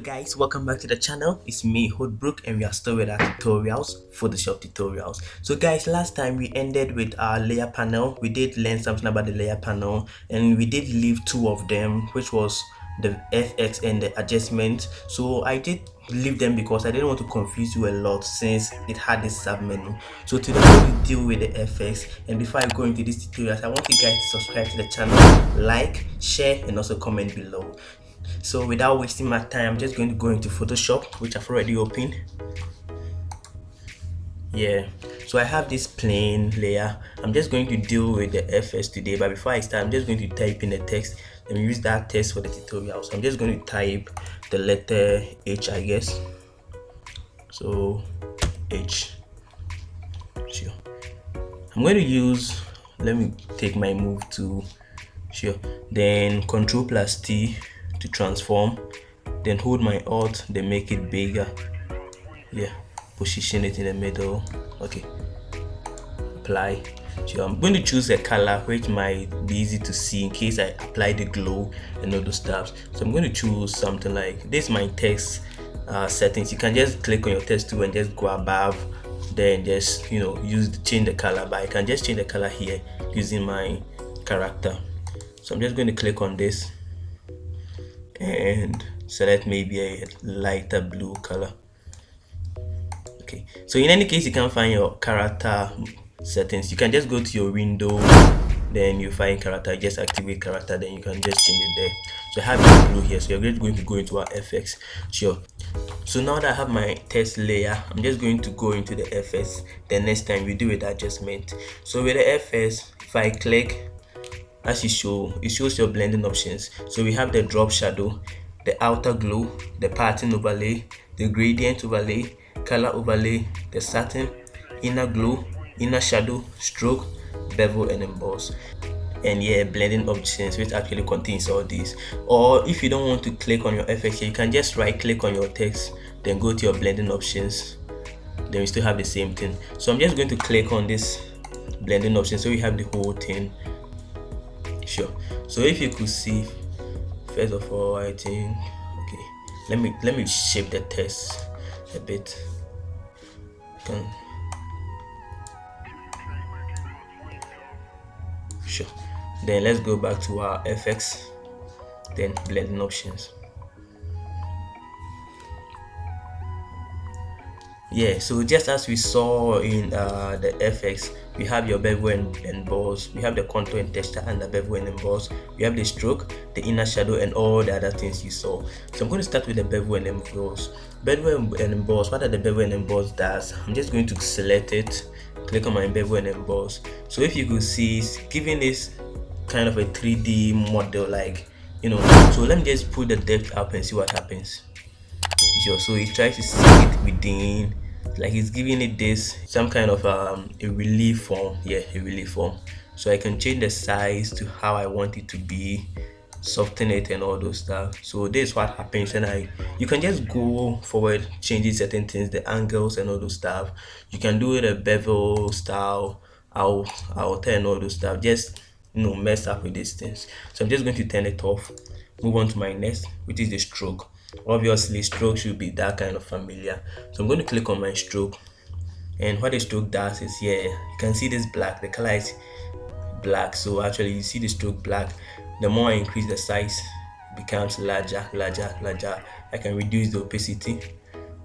guys, welcome back to the channel. It's me, Hoodbrook, and we are still with our tutorials, Photoshop tutorials. So guys, last time we ended with our layer panel. We did learn something about the layer panel, and we did leave two of them, which was the FX and the adjustment. So I did leave them because I didn't want to confuse you a lot since it had this sub menu. So today we're going to deal with the FX, and before I go into this tutorials, I want you guys to subscribe to the channel, like, share, and also comment below. So without wasting my time, I'm just going to go into Photoshop, which I've already opened. So I have this plain layer. I'm just going to deal with the FS today, but before I start, I'm just going to type in the text and use that text for the tutorial. So I'm just going to type the letter H, I guess. So H. Sure. I'm going to use, let me take my move to, sure, then Ctrl+T to transform, then hold my Alt, then make it bigger. Position it in the middle. Okay, apply. So I'm going to choose a color which might be easy to see in case I apply the glow and all those stuff. So I'm going to choose something like this. My text settings. You can just click on your text tool and just go above, then just change the color. But I can just change the color here using my character. So I'm just going to click on this and select maybe a lighter blue color. Okay, so in any case you can't find your character settings, you can just go to your window, then you find character, just activate character, then you can just change it there. So I have this blue here, so you're going to go into our FX. Sure. So now that I have my text layer, I'm just going to go into the FS. The next time we do with adjustment. So with the FS, if I click, as it shows your blending options. So we have the drop shadow, the outer glow, the pattern overlay, the gradient overlay, color overlay, the satin, inner glow, inner shadow, stroke, bevel, and emboss. And blending options, which actually contains all these. Or if you don't want to click on your FX here, you can just right click on your text, then go to your blending options, then we still have the same thing. So I'm just going to click on this blending option, so we have the whole thing. Sure. So if you could see, first of all, I think, okay, let me shape the text a bit. Sure. Then let's go back to our FX, then blending options. So just as we saw in the FX, we have your bevel and emboss, we have the contour and texture under bevel and emboss, we have the stroke, the inner shadow, and all the other things you saw. So I'm going to start with the bevel and emboss. Bevel and emboss, what are the bevel and emboss does? I'm just going to select it, click on my bevel and emboss. So if you could see, it's giving this kind of a 3D model, like, so let me just put the depth up and see what happens. Sure. So it tries to see it within, like it's giving it this some kind of a relief form. A relief form. So I can change the size to how I want it to be, soften it, and all those stuff. So this is what happens, and you can just go forward, changing certain things, the angles and all those stuff. You can do it a bevel style, outer, and all those stuff. Just mess up with these things. So I'm just going to turn it off, move on to my next, which is the stroke. Obviously stroke should be that kind of familiar, so I'm going to click on my stroke, and what the stroke does is, you can see this black, the color is black. So actually you see the stroke black. The more I increase the size, it becomes larger. I can reduce the opacity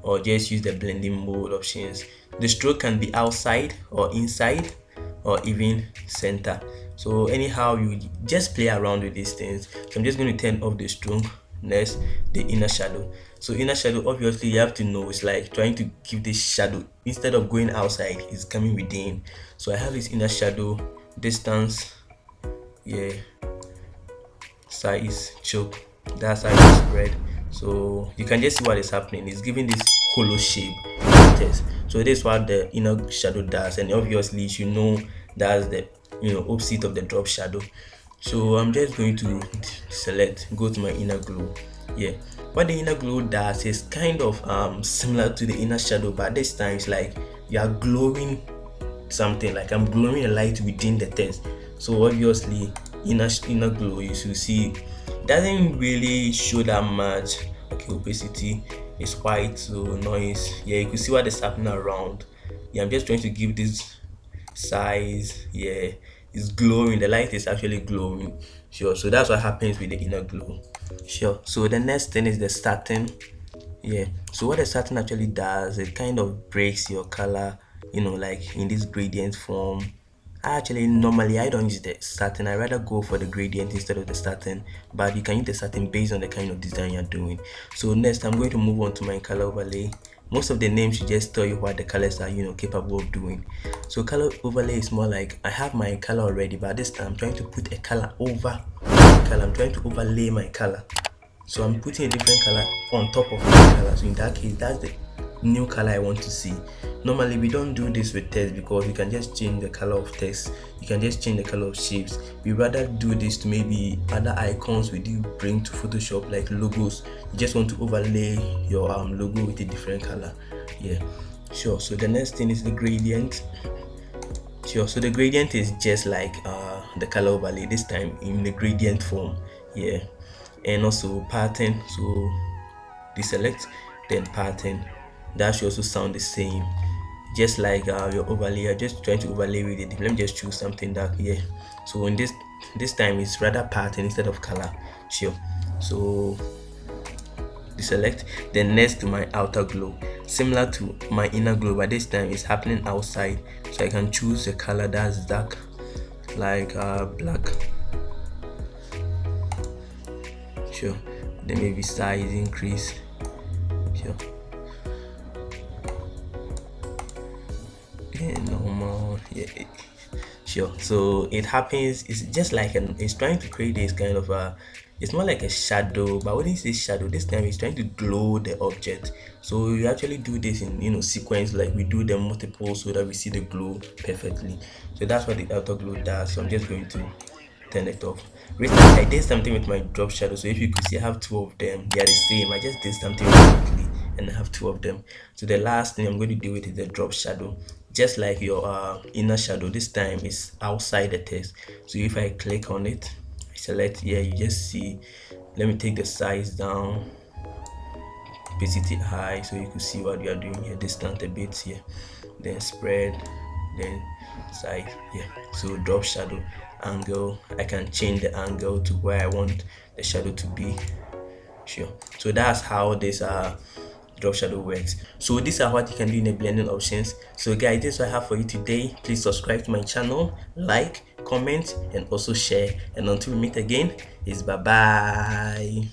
or just use the blending mode options. The stroke can be outside or inside or even center. So anyhow, you just play around with these things. So I'm just going to turn off the stroke. Next, the inner shadow. So inner shadow, obviously you have to know, it's like trying to give this shadow, instead of going outside, it's coming within. So I have this inner shadow, distance, size, choke, that size is spread. So you can just see what is happening. It's giving this hollow shape test. So this is what the inner shadow does, and obviously you should know that's the opposite of the drop shadow. So I'm just going to select, go to my inner glow. What the inner glow does is kind of similar to the inner shadow, but this time it's like you are glowing something, like I'm glowing a light within the text. So obviously inner glow, you should see, doesn't really show that much Okay, opacity is white, so noise. Yeah, you can see what is happening around. Yeah, I'm just trying to give this size. Yeah, it's glowing. The light is actually glowing. Sure, so that's what happens with the inner glow. Sure, so the next thing is the satin. Yeah, so what the satin actually does, it kind of breaks your color, like in this gradient form. Actually, normally I don't use the satin. I rather go for the gradient instead of the satin, but you can use the satin based on the kind of design you're doing. So next, I'm going to move on to my color overlay. Most of the names should just tell you what the colors are, capable of doing. So color overlay is more like I have my color already, but this time I'm trying to put a color over my color. I'm trying to overlay my color. So I'm putting a different color on top of my color. So in that case, that's the new color I want to see. Normally we don't do this with text because you can just change the color of text, you can just change the color of shapes. We rather do this to maybe other icons we do bring to Photoshop, like logos. You just want to overlay your logo with a different color. Yeah, sure. So the next thing is the gradient. Sure, so the gradient is just like the color overlay, this time in the gradient form. Yeah, and also pattern. So deselect, then pattern. That should also sound the same, just like your overlay. You're just trying to overlay with it. Let me just choose something dark here. So in this time it's rather pattern instead of color. Sure, so deselect, then next to my outer glow, similar to my inner glow, but this time it's happening outside. So I can choose a color that's dark, like black. Sure, then maybe size increase. Sure, and normal. Yeah, sure. So it happens, it's just like it's trying to create this kind of it's more like a shadow, but when it says shadow, this time it's trying to glow the object. So you actually do this in sequence, like we do them multiple so that we see the glow perfectly. So that's what the outer glow does. So I'm just going to turn it off. Recently I did something with my drop shadow, so if you could see I have two of them, they are the same. I just did something quickly and I have two of them. So the last thing I'm going to do with is the drop shadow, just like your inner shadow. This time is outside the text. So if I click on it, I select here, you just see, let me take the size down, opacity high, so you can see what we are doing here. Distant a bit here, then spread, then size. Yeah, so drop shadow, angle, I can change the angle to where I want the shadow to be. Sure, so that's how this drop shadow works. So these are what you can do in the blending options. So guys, this is what I have for you today. Please subscribe to my channel, like, comment, and also share. And until we meet again, it's bye bye.